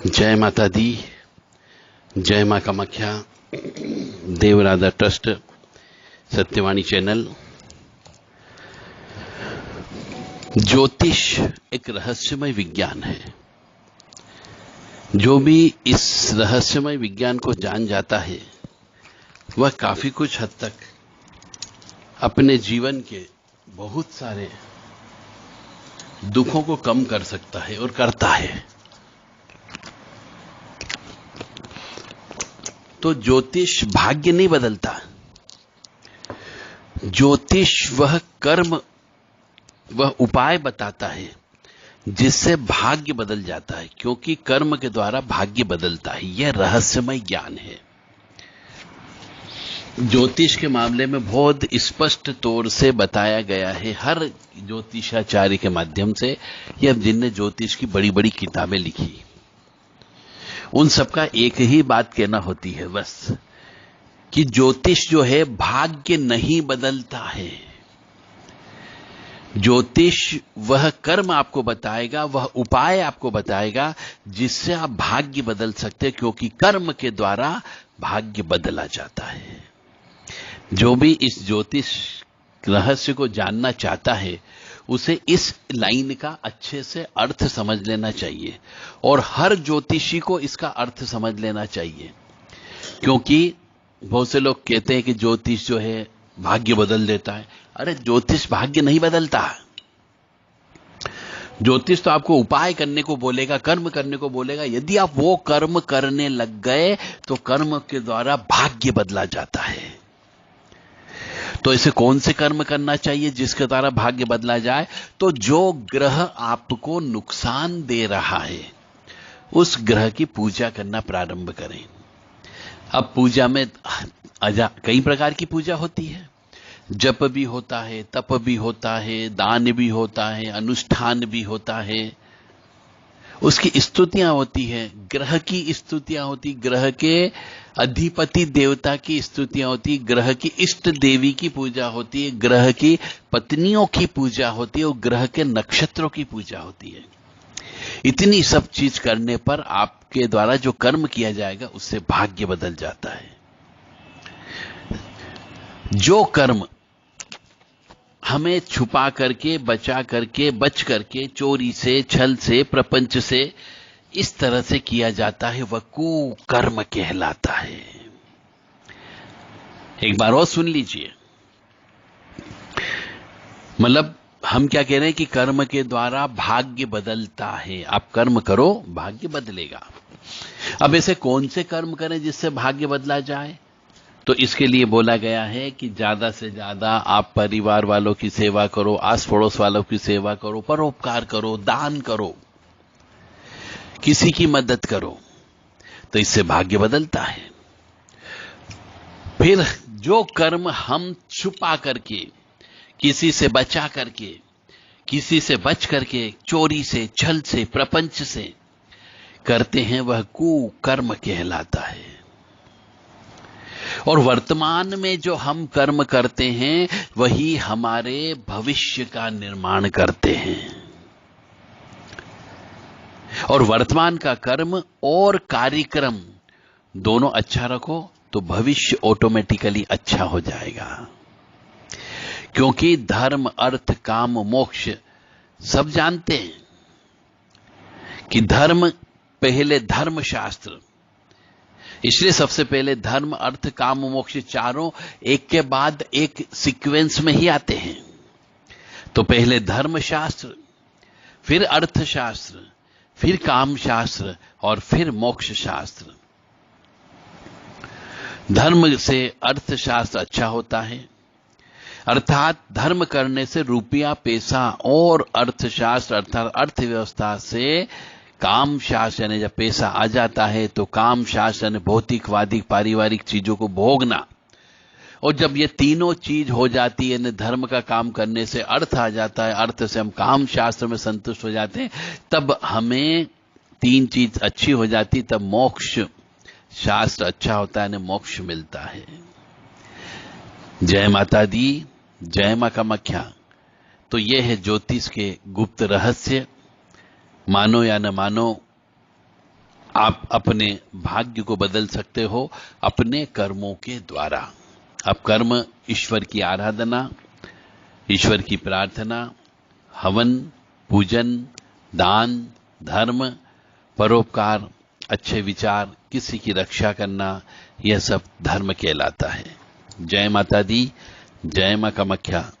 जय माता दी, जय मां कामाख्या, देवराधा ट्रस्ट, सत्यवाणी चैनल। ज्योतिष एक रहस्यमय विज्ञान है। जो भी इस रहस्यमय विज्ञान को जान जाता है वह काफी कुछ हद तक अपने जीवन के बहुत सारे दुखों को कम कर सकता है और करता है। तो ज्योतिष भाग्य नहीं बदलता। ज्योतिष वह कर्म, वह उपाय बताता है जिससे भाग्य बदल जाता है, क्योंकि कर्म के द्वारा भाग्य बदलता है। यह रहस्यमय ज्ञान है। ज्योतिष के मामले में बहुत स्पष्ट तौर से बताया गया है हर ज्योतिषाचार्य के माध्यम से, या जिनने ज्योतिष की बड़ी बड़ी किताबें लिखी, उन सबका एक ही बात कहना होती है बस, कि ज्योतिष जो है भाग्य नहीं बदलता है। ज्योतिष वह कर्म आपको बताएगा, वह उपाय आपको बताएगा जिससे आप भाग्य बदल सकते हैं, क्योंकि कर्म के द्वारा भाग्य बदला जाता है। जो भी इस ज्योतिष रहस्य को जानना चाहता है उसे इस लाइन का अच्छे से अर्थ समझ लेना चाहिए, और हर ज्योतिषी को इसका अर्थ समझ लेना चाहिए। क्योंकि बहुत से लोग कहते हैं कि ज्योतिष जो है भाग्य बदल देता है। अरे ज्योतिष भाग्य नहीं बदलता। ज्योतिष तो आपको उपाय करने को बोलेगा, कर्म करने को बोलेगा। यदि आप वो कर्म करने लग गए तो कर्म के द्वारा भाग्य बदला जाता है। तो इसे कौन से कर्म करना चाहिए जिसके द्वारा भाग्य बदला जाए? तो जो ग्रह आपको नुकसान दे रहा है उस ग्रह की पूजा करना प्रारंभ करें। अब पूजा में कई प्रकार की पूजा होती है। जप भी होता है, तप भी होता है, दान भी होता है, अनुष्ठान भी होता है, उसकी स्तुतियां होती है, ग्रह की स्तुतियां होती, ग्रह के अधिपति देवता की स्तुतियां होती, ग्रह की इष्ट देवी की पूजा होती है, ग्रह की पत्नियों की पूजा होती है और ग्रह के नक्षत्रों की पूजा होती है। इतनी सब चीज करने पर आपके द्वारा जो कर्म किया जाएगा उससे भाग्य बदल जाता है। जो कर्म हमें छुपा करके, बचा करके, बच करके, चोरी से, छल से, प्रपंच से इस तरह से किया जाता है वह कुकर्म कहलाता है। एक बार और सुन लीजिए। मतलब हम क्या कह रहे हैं कि कर्म के द्वारा भाग्य बदलता है। आप कर्म करो, भाग्य बदलेगा। अब ऐसे कौन से कर्म करें जिससे भाग्य बदला जाए? तो इसके लिए बोला गया है कि ज्यादा से ज्यादा आप परिवार वालों की सेवा करो, आस पड़ोस वालों की सेवा करो, परोपकार करो, दान करो, किसी की मदद करो, तो इससे भाग्य बदलता है। फिर जो कर्म हम छुपा करके, किसी से बचा करके, किसी से बच करके, चोरी से, छल से, प्रपंच से करते हैं वह कुकर्म कहलाता है। और वर्तमान में जो हम कर्म करते हैं वही हमारे भविष्य का निर्माण करते हैं। और वर्तमान का कर्म और कार्यक्रम दोनों अच्छा रखो तो भविष्य ऑटोमेटिकली अच्छा हो जाएगा। क्योंकि धर्म, अर्थ, काम, मोक्ष सब जानते हैं कि धर्म पहले, धर्मशास्त्र, इसलिए सबसे पहले धर्म, अर्थ, काम, मोक्ष चारों एक के बाद एक सीक्वेंस में ही आते हैं। तो पहले धर्मशास्त्र, फिर अर्थशास्त्र, फिर काम शास्त्र और फिर मोक्ष शास्त्र। धर्म से अर्थशास्त्र अच्छा होता है, अर्थात धर्म करने से रुपया, पैसा, और अर्थशास्त्र अर्थात अर्थव्यवस्था से काम शास्त्र यानी जब पैसा आ जाता है तो काम शास्त्र यानी भौतिक, वादिक, पारिवारिक चीजों को भोगना। और जब ये तीनों चीज हो जाती है, धर्म का काम करने से अर्थ आ जाता है, अर्थ से हम काम शास्त्र में संतुष्ट हो जाते हैं, तब हमें तीन चीज अच्छी हो जाती, तब मोक्ष शास्त्र अच्छा होता है, मोक्ष मिलता है। जय माता दी, जय मां कामाख्या। तो ये है ज्योतिष के गुप्त रहस्य। मानो या न मानो, आप अपने भाग्य को बदल सकते हो अपने कर्मों के द्वारा। अब कर्म ईश्वर की आराधना, ईश्वर की प्रार्थना, हवन, पूजन, दान, धर्म, परोपकार, अच्छे विचार, किसी की रक्षा करना, यह सब धर्म कहलाता है। जय माता दी, जय मां कामाख्या।